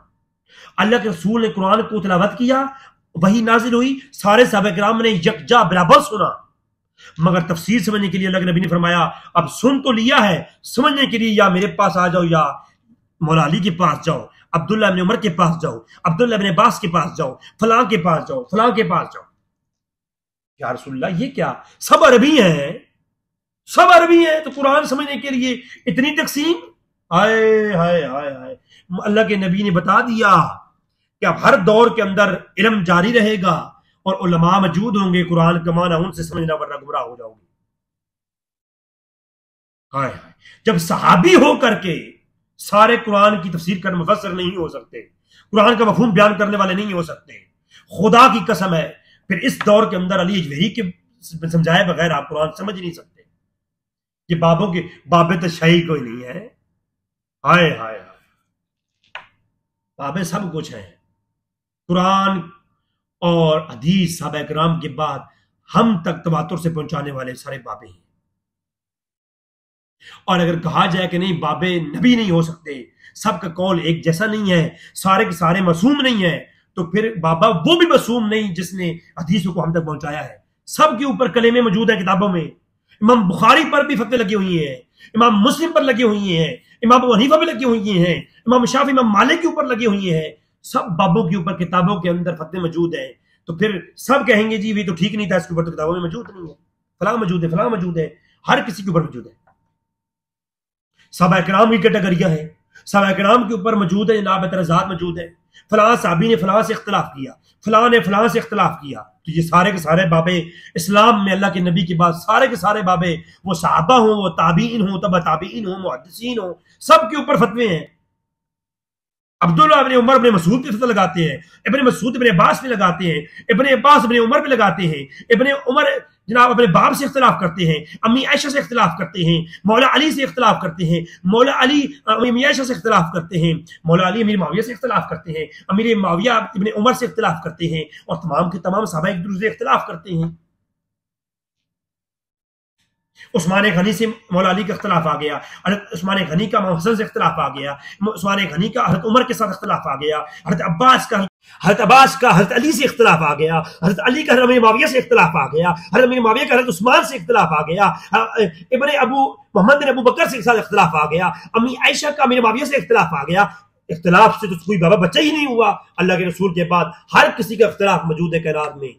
Speaker 2: अल्लाह के रसूल ने कुरान को तिलावत किया, वही नाजिल हुई, सारे सहाबा इकराम ने यकजा बराबर सुना। मगर तफसीर समझने के लिए अल्लाह के नबी ने फरमाया अब सुन तो लिया है, समझने के लिए या मेरे पास आ जाओ या मौला अली के पास जाओ, अब्दुल्ला इब्न उमर के पास जाओ, अब्दुल्ला इब्न अब्बास के पास जाओ, फलां के पास जाओ, फलां के पास जाओ। या रसूलुल्लाह ये क्या, सब अरबी हैं, सब अरबी हैं, तो कुरान समझने के लिए इतनी तकसीम? हाय हाय हाय हाय। अल्लाह के नबी ने बता दिया कि अब हर दौर के अंदर इल्म जारी रहेगा और उलमा मौजूद होंगे, कुरान का माना उनसे समझना वरना गुमराह हो जाओगे। हाय हाय, जब सहाबी हो करके सारे कुरान की तफसीर करने मुफस्सिर नहीं हो सकते, कुरान का मफहूम बयान करने वाले नहीं हो सकते, खुदा की कसम है फिर इस दौर के अंदर अली अजवरी के समझाए बगैर आप कुरान समझ नहीं सकते। ये बाबों के बाबे तो शाही कोई नहीं है, हाय हाय हाय, बाबे सब कुछ है। कुरान और हदीस सहाबा इकराम के बाद हम तक तवातुर से पहुंचाने वाले सारे बाबे हैं। और अगर कहा जाए कि नहीं बाबे नबी नहीं हो सकते, सबका कौल एक जैसा नहीं है, सारे के सारे मासूम नहीं है, तो फिर बाबा वो भी मासूम नहीं जिसने हदीसों को हम तक पहुंचाया है। सबके ऊपर कलेमे मौजूद है किताबों में, इमाम बुखारी पर भी फतवे लगी हुई हैं, इमाम मुस्लिम पर लगी हुई हैं, इमाम अबू हनीफा पर लगी हुई हैं, इमाम शाफी इमाम मालिक के ऊपर लगी हुई हैं, सब बाबों के ऊपर किताबों के अंदर फतवे मौजूद है। तो फिर सब कहेंगे जी ये तो ठीक नहीं था, इसके ऊपर तो किताबों में मौजूद नहीं है, फलां मौजूद है, फलां मौजूद है, हर किसी के ऊपर मौजूद है। सहाबा इकराम की कैटेगरियां हैं, सहाबा इकराम के ऊपर मौजूद है, जनाब एतराज़ात मौजूद है, फलां साहबी ने फलां से इख्तिलाफ किया, फलां ने फलां से इख्तिलाफ किया। तो ये सारे के सारे बाबे इस्लाम में अल्लाह के नबी के बाद सारे के सारे बाबे, वो सहाबा हो, वो ताबीन हो, तबा ताबीन हो, मुहद्दिसीन हो, सब के ऊपर फतवे हैं। अब्दुल्लाह इब्न उमर इब्न मसूद पे लगाते हैं, इब्न मसूद इब्न अब्बास पे लगाते हैं, इब्न अब्बास इब्न उमर पे लगाते हैं, इब्न उमर जनाब अपने बाप से इख्तिलाफ करते हैं, अम्मी आयशा से इख्तिलाफ करते हैं, मौला अली से इख्तिलाफ करते हैं, मौला अली अम्मी आयशा से इख्तिलाफ करते हैं, मौला अली अमीर माविया से इख्तिलाफ करते हैं, अमीर माविया इब्न उमर से इख्तिलाफ करते हैं, और तमाम के तमाम सहाबा एक दूसरे से इख्तिलाफ करते हैं। उस्मान गनी से मौला अली का इख्तिलाफ आ गया, हज़रत उस्मान गनी का इमाम हसन से इख्तिलाफ आ गया, उस्मान गनी का हज़रत उमर के साथ इख्तिलाफ आ गया, हज़रत अब्बास का हज़रत अली से इख्तिलाफ आ गया, हज़रत अली का अमीर माविया से इख्तिलाफ आ गया, हज़रत अमीर माविया का हज़रत उस्मान से इख्तिलाफ आ गया, इब्न अबू मोहम्मद बिन अबू बकर से इख्तिलाफ आ गया, अम्मी आयशा का अमीर माविया से इख्तिलाफ आ गया। इख्तिलाफ से तो कोई बाबा बच्चा ही नहीं हुआ। अल्लाह के रसूल के बाद हर किसी का इख्तिलाफ मौजूद है कायनात में,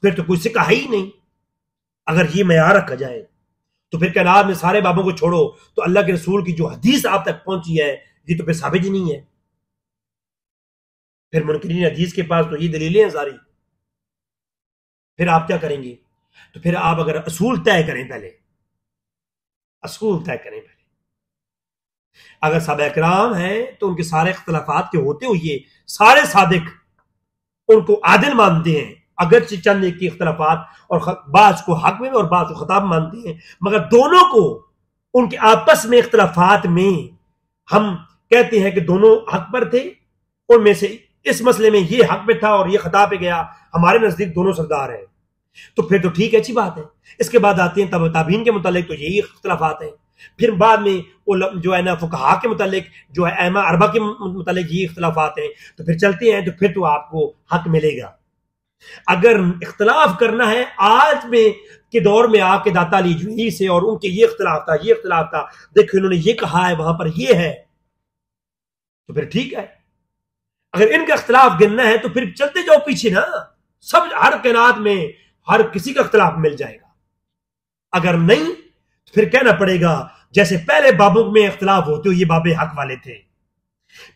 Speaker 2: फिर तो कोई सिक्का है ही नहीं। अगर ये मयार रखा जाए तो फिर कायनात में सारे बाबों को छोड़ो तो अल्लाह के रसूल की जो हदीस आप तक पहुंची है ये तो फिर साबित ही नहीं है। फिर मुनकरीन हदीस के पास तो ये दलीलें हैं सारी, फिर आप क्या करेंगे? तो फिर आप अगर असूल तय करें, पहले असूल तय करें पहले। अगर साहबा इकराम हैं तो उनके सारे इख्तिलाफात के होते हुए सारे सादिक उनको आदिल मानते हैं, अगर चंद एक की इख्तिलाफात और बाज को हक में और बाज को खताब मानते हैं, मगर दोनों को उनके आपस में इख्तिलाफात में हम कहते हैं कि दोनों हक पर थे, उनमें से इस मसले में ये हक पे था और ये खता पे गया, हमारे नजदीक दोनों सरदार हैं, तो फिर तो ठीक है, अच्छी बात है। इसके बाद आते हैं तब ताबीन के मुतालिक, तो यही इख्तिलाफात हैं। फिर बाद में जो है ना फुकहा के मुतालिक, जो है अइम्मा अरबा के मुतालिक ये इख्तिलाफात हैं, तो फिर चलते हैं, तो फिर तो आपको हक मिलेगा। अगर इख्तिलाफ करना है आज में के दौर में आके दाता अली जुही से और उनके ये इख्तिलाफ था, ये इख्तिलाफ था, देखो इन्होंने ये कहा है, वहां पर ये है, तो फिर ठीक है। अगर इनका इख्तिलाफ गिनना है तो फिर चलते जाओ पीछे ना, सब हर कायनात में हर किसी का इख्तिलाफ मिल जाएगा। अगर नहीं तो फिर कहना पड़ेगा जैसे पहले बाबों में इख्तिलाफ होते हो ये बाबे हक वाले थे,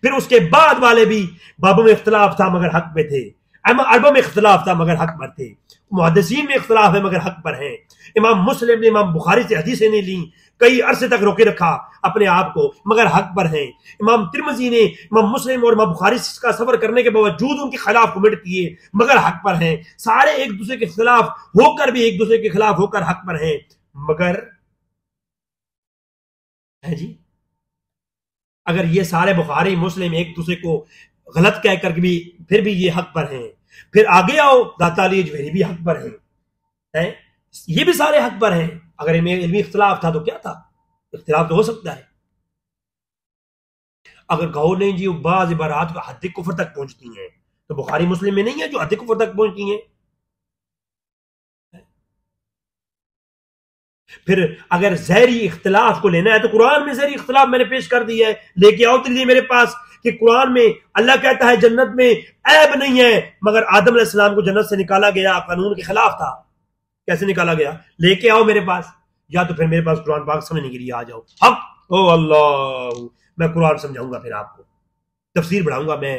Speaker 2: फिर उसके बाद वाले भी बाबों में इख्तिलाफ था मगर हक पे थे, अरबों में इख्तिलाफ था मगर हक पर थे, मुहद्दिसीन में इख्तिलाफ है मगर हक पर है। इमाम मुस्लिम ने इमाम बुखारी से हदीसें नहीं ली, कई अरसे तक रोके रखा अपने आप को, मगर हक पर हैं। इमाम तिरमिज़ी ने इमाम मुस्लिम और इमाम बुखारी का सफर करने के बावजूद उनके खिलाफ कमेंट किए, मगर हक पर हैं। सारे एक दूसरे के खिलाफ होकर भी एक दूसरे के खिलाफ होकर हक पर हैं, मगर है जी। अगर ये सारे बुखारी मुस्लिम एक दूसरे को गलत कह कर भी फिर भी ये हक पर हैं, फिर आगे आओ दाता अली जवेरी भी हक पर हैं, ये भी सारे हक पर हैं। अगर इनमें इल्मी इख्तिलाफ था तो क्या था, इख्तिलाफ तो हो सकता है। अगर कहो नहीं जी बाज़ इबारात को हद कुफ्र तक पहुंचती हैं, तो बुखारी मुस्लिम में नहीं है जो हद कुफ्र तक पहुंचती हैं। फिर अगर ज़हरी इख्तिलाफ को लेना है तो कुरान में ज़हरी इख्तिलाफ मैंने पेश कर दिया है, लेके आओ तो मेरे पास कि कुरान में अल्लाह कहता है जन्नत में ऐब नहीं है, मगर आदम अलैहिस्सलाम को जन्नत से निकाला गया कानून के खिलाफ था। कैसे निकाला गया? लेके आओ मेरे पास, या तो फिर मेरे पास कुरान पाक समझने के लिए आ जाओ। हक ओ अल्लाह, मैं कुरान समझाऊंगा, फिर आपको तफसीर बढ़ाऊंगा मैं,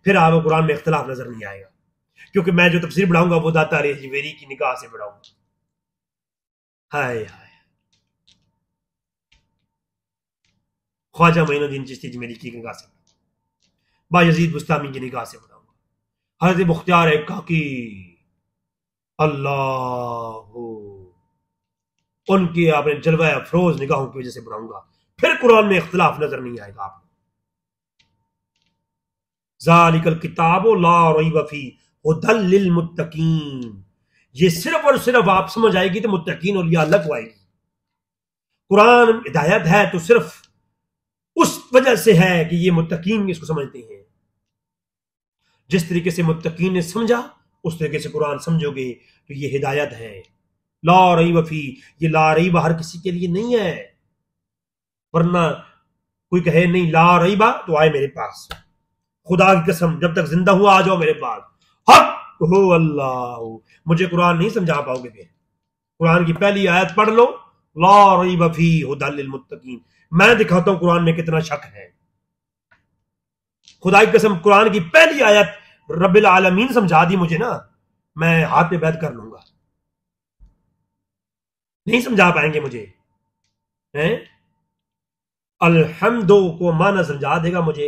Speaker 2: फिर आपको कुरान में इख्तिलाफ नजर नहीं आएगा, क्योंकि मैं जो तफसीर बढ़ाऊंगा वो दाता अली जवेरी की निगाह से बढ़ाऊंगा। हाय हाय, ख्वाजा मोइनुद्दीन चिश्ती जमेली की निगाह से, बायजीद बुस्तामी की निगाह से बढ़ाऊंगा, हज़रत मुख्तियार काकी अल्लाह उनकी आपने जलवा अफरोज निगाहों की वजह से बढ़ाऊंगा, फिर कुरान में इख्तिलाफ नजर नहीं आएगा आपको। ज़ालिकल किताबु ला रैब फीह हुदल लिल मुत्तकीन, ये सिर्फ और सिर्फ आप समझ आएगी तो मुत्तकीन और अल्लाह को आएगी। कुरान हिदायत है तो सिर्फ उस वजह से है कि ये मुत्तकीन इसको समझते हैं। जिस तरीके से मुत्तकीन ने समझा उस तरीके से कुरान समझोगे तो ये हिदायत है। ला रैब फीह, ये ला रैब हर किसी के लिए नहीं है, वरना कोई कहे नहीं ला रैबा तो आए मेरे पास, खुदा की कसम जब तक जिंदा हुआ आ जाओ मेरे पास। हक हो अल्लाह, मुझे कुरान नहीं समझा पाओगे। फिर कुरान की पहली आयत पढ़ लो, ला रैब फीह हुदल लिल मुत्तकीन, मैं दिखाता हूं कुरान में कितना शक है। खुदा की कसम कुरान की पहली आयत रब्बिल आलमीन समझा दी मुझे ना, मैं हाथ पे बैठ कर लूंगा। नहीं समझा पाएंगे मुझे, हैं? अल्हम्दो को माना समझा देगा मुझे,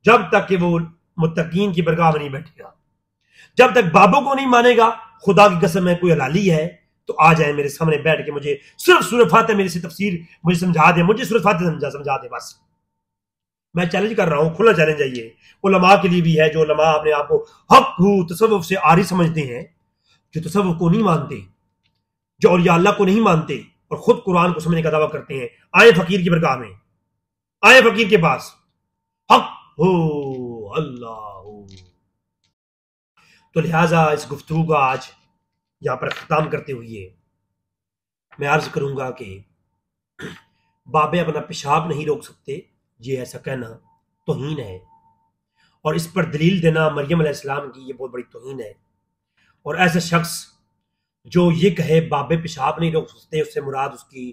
Speaker 2: जब तक कि वो मुत्तकीन की बरगाह में नहीं बैठेगा, जब तक बाबों को नहीं मानेगा। खुदा की कसम है, कोई हलाली है तो आ जाए मेरे सामने बैठ के मुझे सिर्फ सूरह फातिहा मेरी से तफसीर मुझे समझा दे, मुझे सूरह फातिहा समझा दे बस। मैं चैलेंज कर रहा हूं, खुला चैलेंज है ये उलमा के लिए भी है, जो उलमा अपने आप को हक तसव्वुफ से आरी समझते हैं, जो तसव्वुफ को नहीं मानते, जो औलिया अल्लाह को नहीं मानते और खुद कुरान को समझने का दावा करते हैं। आए फकीर की बरगाह में, आए फकीर के पास, हक हो अल्लाह हो। तो लिहाजा इस गुफ्तगू का आज यहां पर खत्म करते हुए मैं अर्ज करूंगा कि बाबे अपना पेशाब नहीं रोक सकते, ये ऐसा कहना तौहीन है, और इस पर दलील देना मरियम अलैहिस्सलाम की ये बहुत बड़ी तौहीन है। और ऐसा शख्स जो ये कहे बाबे पेशाब नहीं रोक सकते, उससे मुराद उसकी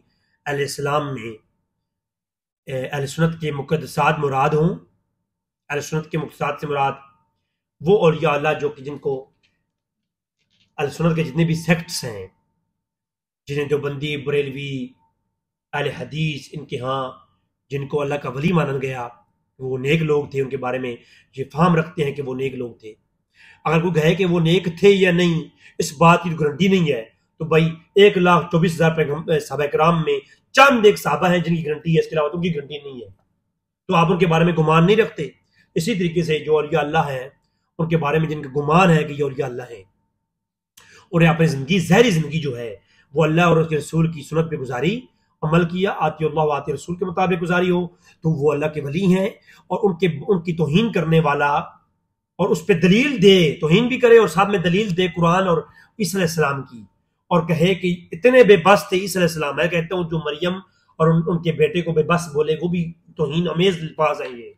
Speaker 2: अलैहिस्सलाम में अहले सुन्नत के मुक़द्दसात मुराद हों। अहले सुन्नत के मुक़द्दसात से मुराद वो औलिया अल्लाह जो कि जिनको अहले सुन्नत के जितने भी सेक्ट्स हैं, जिन्हें देवबंदी, बरेलवी, अहले हदीस, इनके यहाँ जिनको अल्लाह का वली माना गया, वो नेक लोग थे, उनके बारे में ये फाहम रखते हैं कि वो नेक लोग थे। अगर कोई कहे कि वो नेक थे या नहीं, इस बात की गारंटी नहीं है, तो भाई 1,24,000 सहाबा किराम में चंद एक सहाबा हैं जिनकी गारंटी है, इसके अलावा तो उनकी गारंटी नहीं है, तो आप उनके बारे में गुमान नहीं रखते। इसी तरीके से जो औलिया अल्लाह है, उनके बारे में जिनका गुमान है कि ये औलिया अल्लाह है, और अपनी जिंदगी, ज़हरी जिंदगी जो है वो अल्लाह और उसके रसूल की सुन्नत पे गुजारी, अमल किया, आती अल्लाह व आती रसूल के मुताबिक गुजारी हो, तो वो अल्लाह के वली हैं। और उनकी तौहीन करने वाला और उस पर दलील दे, तौहीन भी करे और साथ में दलील दे कुरान और ईसा अलैहिस्सलाम की, और कहे कि इतने बेबस थे ईसा अलैहिस्सलाम, मैं कहता हूं जो मरियम और उनके बेटे को बेबस बोले वो भी तौहीन अमेज अल्फाज है। ये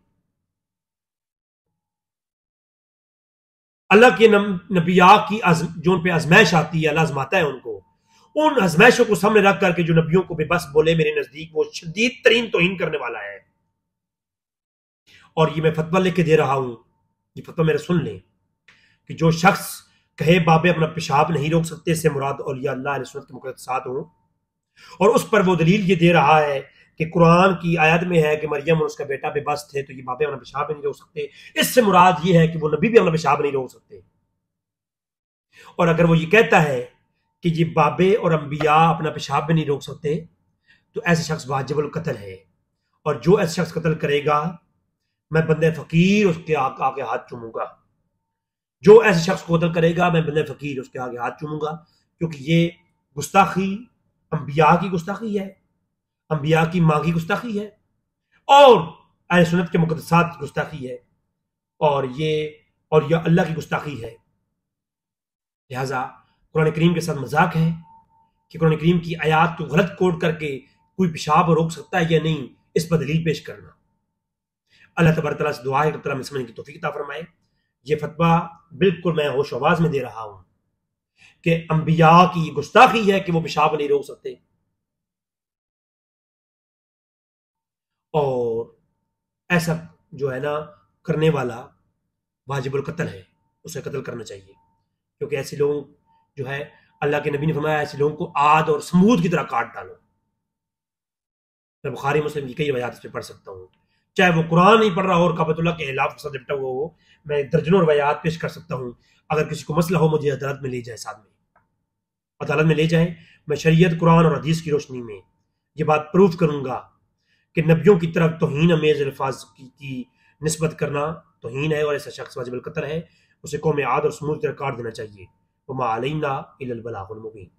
Speaker 2: अल्लाह के नबिया की जो उन पे आजमाइश आती है, अल्लाह आजमाता है उनको, उन आजमाइशों को सामने रख करके जो नबियों को बेबस बोले, मेरे नजदीक वो शदीद तरीन तौहीन करने वाला है। और ये मैं फतवा लेके दे रहा हूं, ये फतवा मेरा सुन लें कि जो शख्स कहे बाबे अपना पेशाब नहीं रोक सकते, इससे मुराद औलिया अल्लाह अहले सुन्नत के मुक़द्दसात हों, और उस पर वो दलील ये दे रहा है कि कुरान की आयत में है कि मरियम और उसका बेटा बेबस थे, तो ये बाबे अपना पेशाब नहीं रोक सकते, इससे मुराद ये है कि वो नबी भी अपना पेशाब नहीं रोक सकते। और अगर वो ये कहता है कि ये बाबे और अंबिया अपना पेशाब भी नहीं रोक सकते, तो ऐसे शख्स वाजिबुल कत्ल है, और जो ऐसे शख्स कत्ल करेगा मैं बंदे फकीर उसके आगे हाथ चूमूंगा। जो ऐसे शख्स को कत्ल करेगा मैं बंदे फकीर उसके आगे हाथ चूमूंगा, क्योंकि ये गुस्ताखी अंबिया की गुस्ताखी है, अंबिया की मां की गुस्ताखी है, और अहले सुन्नत के मुक़द्दसात की गुस्ताखी है, और ये अल्लाह की गुस्ताखी है। लिहाजा कुरान करीम के साथ मजाक है कि कुरान करीम की आयात को गलत कोट करके कोई पेशाब रोक सकता है या नहीं, इस पर दलील पेश करना। अल्लाह तबारक तआला से दुआ है कि तआला हमें समझने की तौफीक अता फरमाए। ये फतवा बिल्कुल मैं होश आवाज में दे रहा हूं कि अंबिया की गुस्ताखी है कि वो पेशाब नहीं रोक सकते, और ऐसा जो है ना करने वाला वाजिबुल कत्ल है, उसे कत्ल करना चाहिए, क्योंकि ऐसे लोग जो है अल्लाह के नबी ने फरमाया ऐसे लोगों को आद और समूद की तरह काट डालो। मैं बुखारी मुस्लिम की कई रवायात इस पर पढ़ सकता हूँ, चाहे वो कुरान नहीं पढ़ रहा हो और काबतुल्लाह के खिलाफ के साथ निपटा हुआ हो, मैं दर्जनों रवायात पेश कर सकता हूँ। अगर किसी को मसला हो मुझे अदालत में ले जाए, साथ में अदालत में ले जाए, मैं शरीयत, कुरान और हदीस की रोशनी में ये बात प्रूफ करूंगा कि नबियों की तरफ तौहीन अमेज अल्फाज की निस्बत करना तौहीन है, और ऐसा शख्स वाजिबुल कत्ल है, उसे कौम आद और समूद की तरह काट देना चाहिए। वमा अलैना इल्लल बलागुल मुबीन।